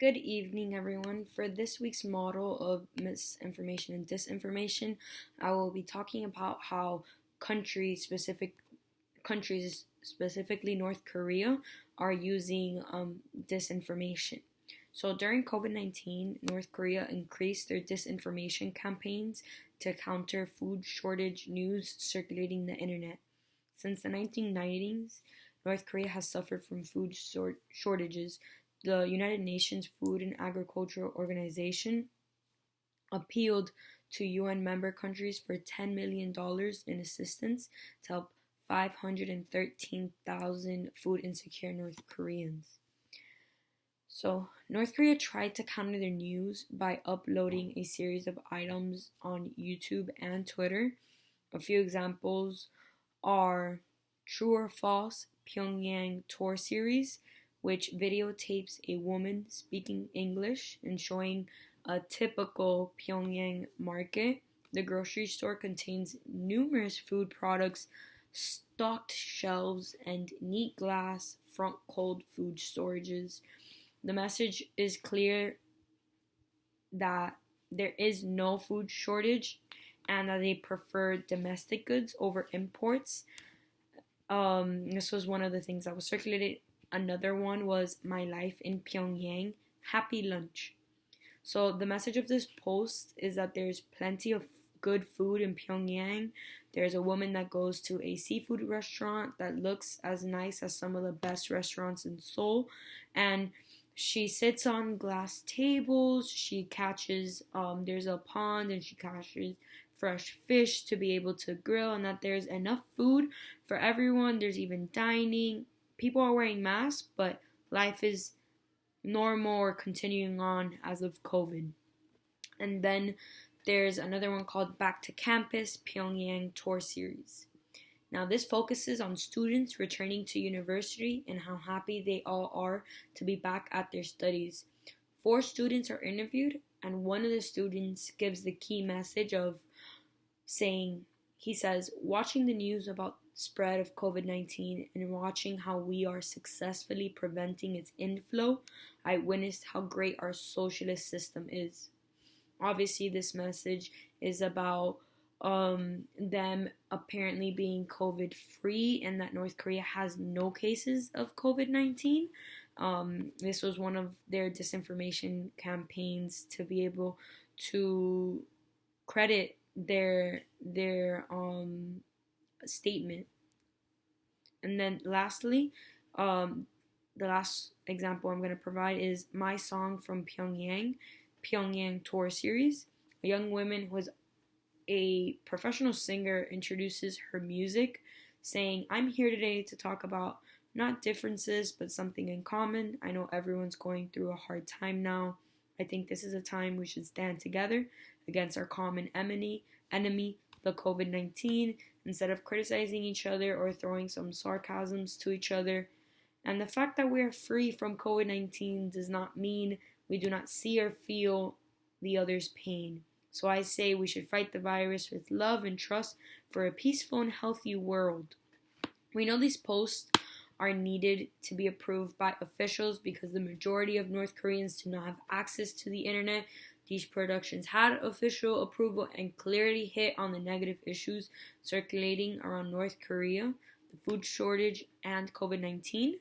Good evening, everyone. For this week's model of misinformation and disinformation, I will be talking about how countries, specifically North Korea, are using disinformation. So during COVID-19, North Korea increased their disinformation campaigns to counter food shortage news circulating the internet. Since the 1990s, North Korea has suffered from food shortages. The United Nations Food and Agricultural Organization appealed to UN member countries for $10 million in assistance to help 513,000 food insecure North Koreans. So, North Korea tried to counter their news by uploading a series of items on YouTube and Twitter. A few examples are True or False Pyongyang Tour Series, which videotapes a woman speaking English and showing a typical Pyongyang market. The grocery store contains numerous food products, stocked shelves, and neat glass front cold food storages. The message is clear that there is no food shortage and that they prefer domestic goods over imports. This was one of the things that was circulated. Another one was My Life in Pyongyang, Happy Lunch. So the message of this post is that there's plenty of good food in Pyongyang. There's a woman that goes to a seafood restaurant that looks as nice as some of the best restaurants in Seoul, and she sits on glass tables. She catches there's a pond and she catches fresh fish to be able to grill, and that there's enough food for everyone. There's even dining. People are wearing masks, but life is normal or continuing on as of COVID. And then there's another one called Back to Campus Pyongyang Tour Series. Now, this focuses on students returning to university and how happy they all are to be back at their studies. 4 students are interviewed, and one of the students gives the key message of he says, watching the news about spread of COVID-19 and watching how we are successfully preventing its inflow, I witnessed how great our socialist system is. Obviously, this message is about them apparently being COVID free and that North Korea has no cases of COVID-19. This was one of their disinformation campaigns to be able to credit their statement. And then lastly, the last example I'm going to provide is My Song from Pyongyang Tour Series. A young woman who is a professional singer introduces her music, saying, I'm here today to talk about not differences, but something in common. I know everyone's going through a hard time now. I think this is a time we should stand together against our common enemy, the COVID-19, instead of criticizing each other or throwing some sarcasms to each other. And the fact that we are free from COVID-19 does not mean we do not see or feel the other's pain. So I say we should fight the virus with love and trust for a peaceful and healthy world. We know these posts are needed to be approved by officials because the majority of North Koreans do not have access to the internet. These productions had official approval and clearly hit on the negative issues circulating around North Korea, the food shortage, and COVID-19.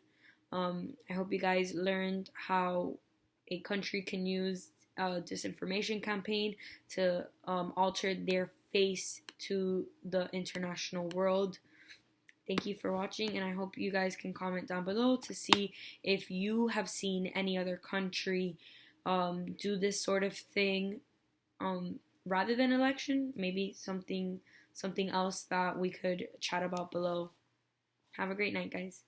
I hope you guys learned how a country can use a disinformation campaign to alter their face to the international world. Thank you for watching, and I hope you guys can comment down below to see if you have seen any other country do this sort of thing rather than election. Maybe something else that we could chat about below. Have a great night, guys.